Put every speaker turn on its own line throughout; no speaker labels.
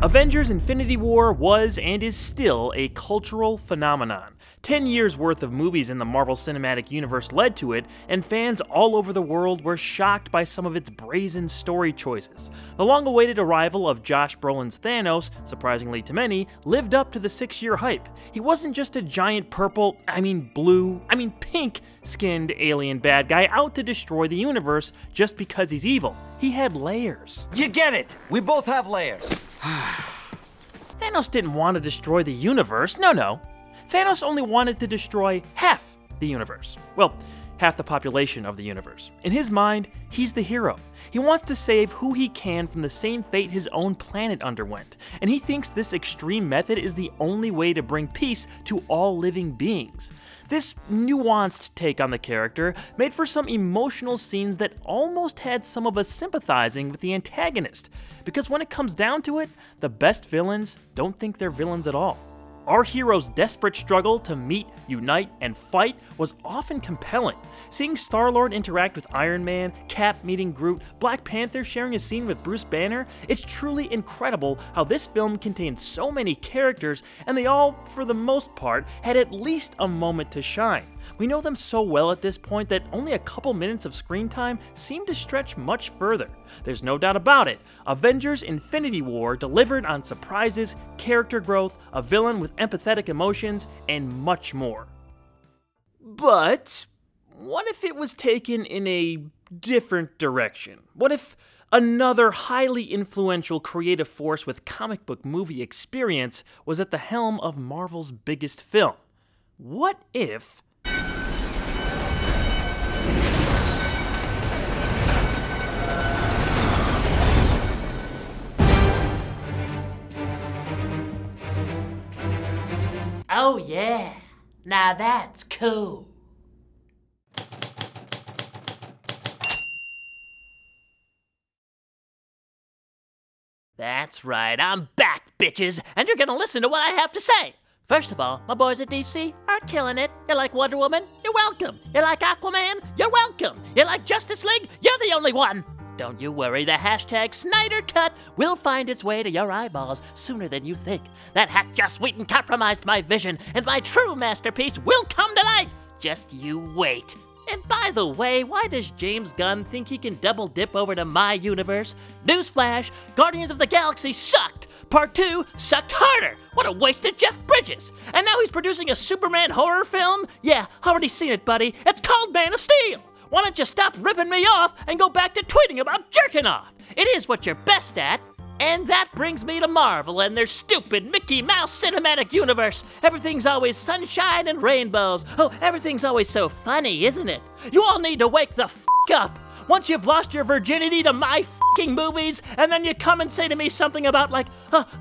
Avengers Infinity War was and is still a cultural phenomenon. 10 years worth of movies in the Marvel Cinematic Universe led to it, and fans all over the world were shocked by some of its brazen story choices. The long-awaited arrival of Josh Brolin's Thanos, surprisingly to many, lived up to the 6-year hype. He wasn't just a giant pink-skinned alien bad guy out to destroy the universe just because he's evil. He had layers.
You get it! We both have layers.
Thanos didn't want to destroy the universe, no. Thanos only wanted to destroy half the universe. Well, half the population of the universe. In his mind, he's the hero. He wants to save who he can from the same fate his own planet underwent, and he thinks this extreme method is the only way to bring peace to all living beings. This nuanced take on the character made for some emotional scenes that almost had some of us sympathizing with the antagonist, because when it comes down to it, the best villains don't think they're villains at all. Our hero's desperate struggle to meet, unite, and fight was often compelling. Seeing Star-Lord interact with Iron Man, Cap meeting Groot, Black Panther sharing a scene with Bruce Banner, it's truly incredible how this film contained so many characters and they all, for the most part, had at least a moment to shine. We know them so well at this point that only a couple minutes of screen time seem to stretch much further. There's no doubt about it, Avengers Infinity War delivered on surprises, character growth, a villain with empathetic emotions, and much more. But what if it was taken in a different direction? What if another highly influential creative force with comic book movie experience was at the helm of Marvel's biggest film? What if...
Oh yeah, now that's cool. That's right, I'm back, bitches, and you're gonna listen to what I have to say. First of all, my boys at DC are killing it. You like Wonder Woman? You're welcome. You like Aquaman? You're welcome. You like Justice League? You're the only one. Don't you worry, the hashtag Snyder Cut will find its way to your eyeballs sooner than you think. That hack just sweetened compromised my vision, and my true masterpiece will come to light. Just you wait. And by the way, why does James Gunn think he can double dip over to my universe? Newsflash, Guardians of the Galaxy sucked. Part 2 sucked harder. What a waste of Jeff Bridges. And now he's producing a Superman horror film? Yeah, already seen it, buddy. It's called Man of Steel. Why don't you stop ripping me off and go back to tweeting about jerking off? It is what you're best at. And that brings me to Marvel and their stupid Mickey Mouse cinematic universe. Everything's always sunshine and rainbows. Oh, everything's always so funny, isn't it? You all need to wake the f*** up. Once you've lost your virginity to my f***ing movies, and then you come and say to me something about like,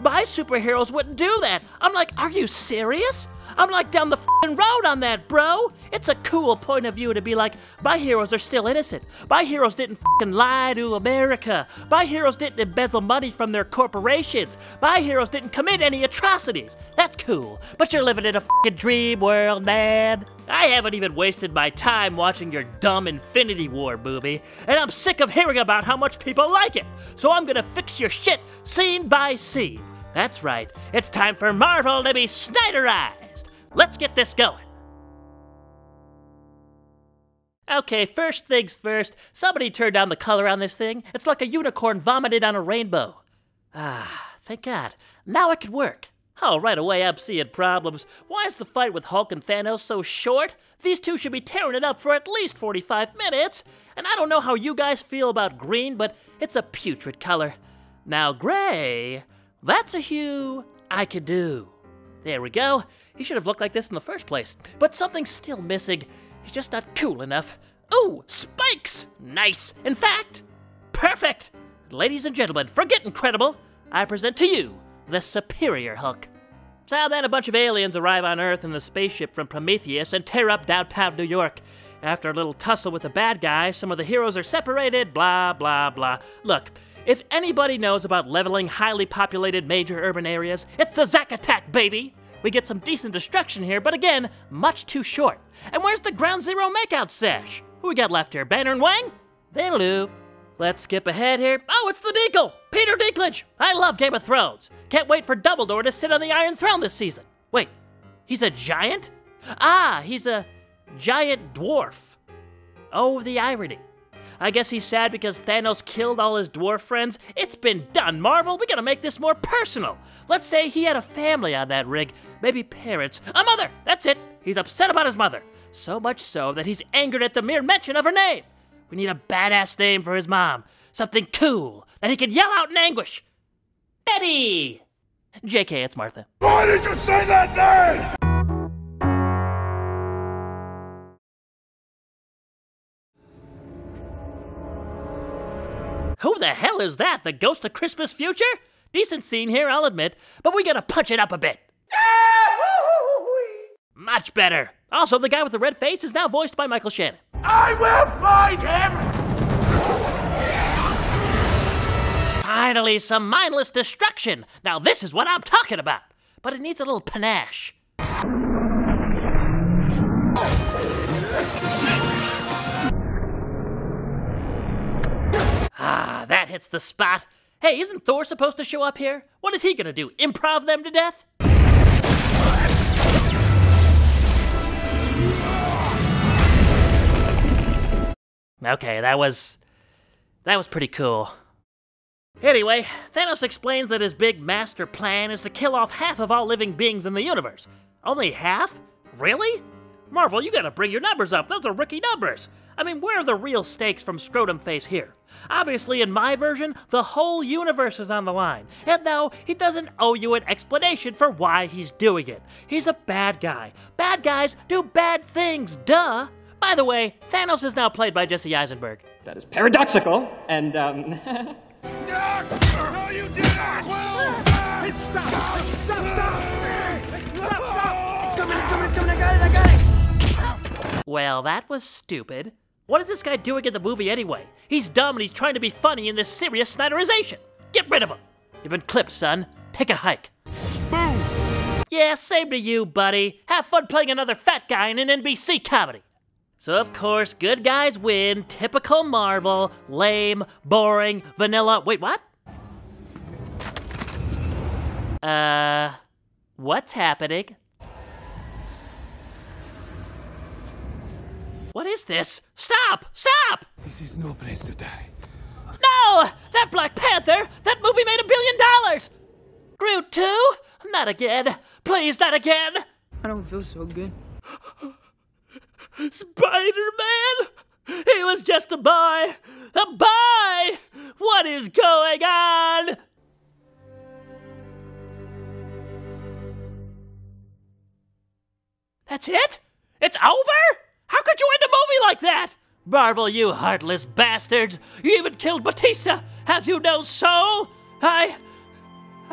my superheroes wouldn't do that. I'm like, are you serious? I'm like down the f***ing road on that, bro. It's a cool point of view to be like, my heroes are still innocent. My heroes didn't f***ing lie to America. My heroes didn't embezzle money from their corporations. My heroes didn't commit any atrocities. That's cool, but you're living in a f***ing dream world, man. I haven't even wasted my time watching your dumb Infinity War movie, and I'm sick of hearing about how much people like it. So I'm gonna fix your shit scene by scene. That's right, it's time for Marvel to be Snyderized. Let's get this going. Okay, first things first, somebody turn down the color on this thing. It's like a unicorn vomited on a rainbow. Ah, thank God. Now it could work. Oh, right away I'm seeing problems. Why is the fight with Hulk and Thanos so short? These two should be tearing it up for at least 45 minutes. And I don't know how you guys feel about green, but it's a putrid color. Now gray, that's a hue I could do. There we go. He should have looked like this in the first place. But something's still missing. He's just not cool enough. Ooh, spikes! Nice. In fact, perfect. Ladies and gentlemen, forget incredible. I present to you the superior Hulk. So then a bunch of aliens arrive on Earth in the spaceship from Prometheus and tear up downtown New York. After a little tussle with the bad guys, some of the heroes are separated, blah, blah, blah. Look, if anybody knows about leveling highly populated major urban areas, it's the Zack attack, baby! We get some decent destruction here, but again, much too short. And where's the Ground Zero makeout sesh? Who we got left here, Banner and Wang? They loop. Let's skip ahead here. Oh, it's the Deagle! Peter Dinklage! I love Game of Thrones. Can't wait for Dumbledore to sit on the Iron Throne this season. Wait, he's a giant? Ah, he's a giant dwarf. Oh, the irony. I guess he's sad because Thanos killed all his dwarf friends. It's been done, Marvel. We gotta make this more personal. Let's say he had a family on that rig. Maybe parents. A mother! That's it. He's upset about his mother. So much so that he's angered at the mere mention of her name. We need a badass name for his mom. Something cool that he can yell out in anguish. Betty! JK, it's Martha.
Why did you say that name?
Who the hell is that? The ghost of Christmas future? Decent scene here, I'll admit, but we gotta punch it up a bit. Much better. Also, the guy with the red face is now voiced by Michael Shannon.
I will find him!
Finally, some mindless destruction. Now this is what I'm talking about. But it needs a little panache. Ah, that hits the spot. Hey, isn't Thor supposed to show up here? What is he gonna do, improv them to death? Okay, that was pretty cool. Anyway, Thanos explains that his big master plan is to kill off half of all living beings in the universe. Only half? Really? Marvel, you gotta bring your numbers up. Those are rookie numbers. I mean, where are the real stakes from Scrotum Face here? Obviously, in my version, the whole universe is on the line. And no, he doesn't owe you an explanation for why he's doing it. He's a bad guy. Bad guys do bad things, duh. By the way, Thanos is now played by Jesse Eisenberg.
That is paradoxical, and,
No, you didn't! Stop! It's coming, I got it!
Well, that was stupid. What is this guy doing in the movie anyway? He's dumb and he's trying to be funny in this serious Snyderization. Get rid of him. You've been clipped, son. Take a hike.
Boom!
Yeah, same to you, buddy. Have fun playing another fat guy in an NBC comedy. So, of course, good guys win. Typical Marvel. Lame, boring, vanilla. Wait, what? What's happening? What is this? Stop! Stop!
This is no place to die.
No! That Black Panther! That movie made $1 billion! Groot 2? Not again. Please, not again!
I don't feel so good.
Spider-Man! He was just a boy! A boy! What is going on? That's it? It's over? How could you end a movie like that? Marvel, you heartless bastards! You even killed Bautista! Have you no soul? I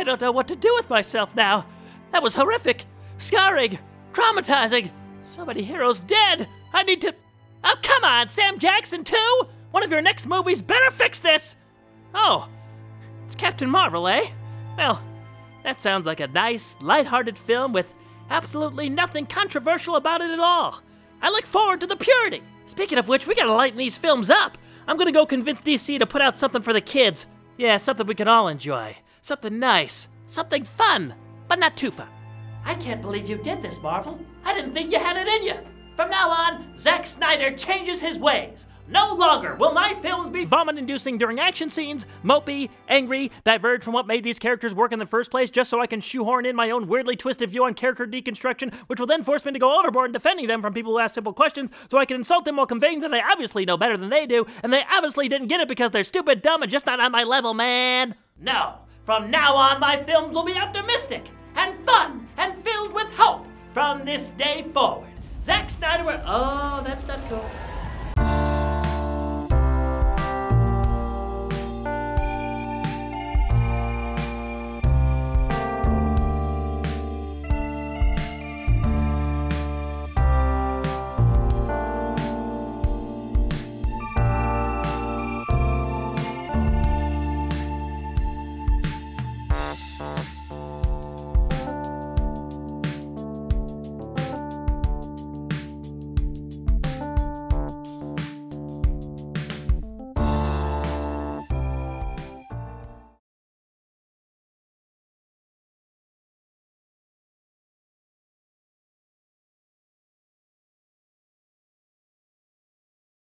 don't know what to do with myself now. That was horrific, scarring, traumatizing. So many heroes dead. I need to... Oh, come on, Sam Jackson too? One of your next movies better fix this. Oh, it's Captain Marvel, eh? Well, that sounds like a nice, lighthearted film with absolutely nothing controversial about it at all. I look forward to the purity. Speaking of which, we gotta lighten these films up. I'm gonna go convince DC to put out something for the kids. Yeah, something we can all enjoy. Something nice. Something fun, but not too fun. I can't believe you did this, Marvel. I didn't think you had it in you. From now on, Zack Snyder changes his ways. No longer will my films be vomit-inducing during action scenes, mopey, angry, diverge from what made these characters work in the first place just so I can shoehorn in my own weirdly twisted view on character deconstruction, which will then force me to go overboard in defending them from people who ask simple questions so I can insult them while conveying that I obviously know better than they do, and they obviously didn't get it because they're stupid, dumb, and just not on my level, man. No. From now on, my films will be optimistic and fun and filled with hope from this day forward. Zack Snyder, oh, that's not cool.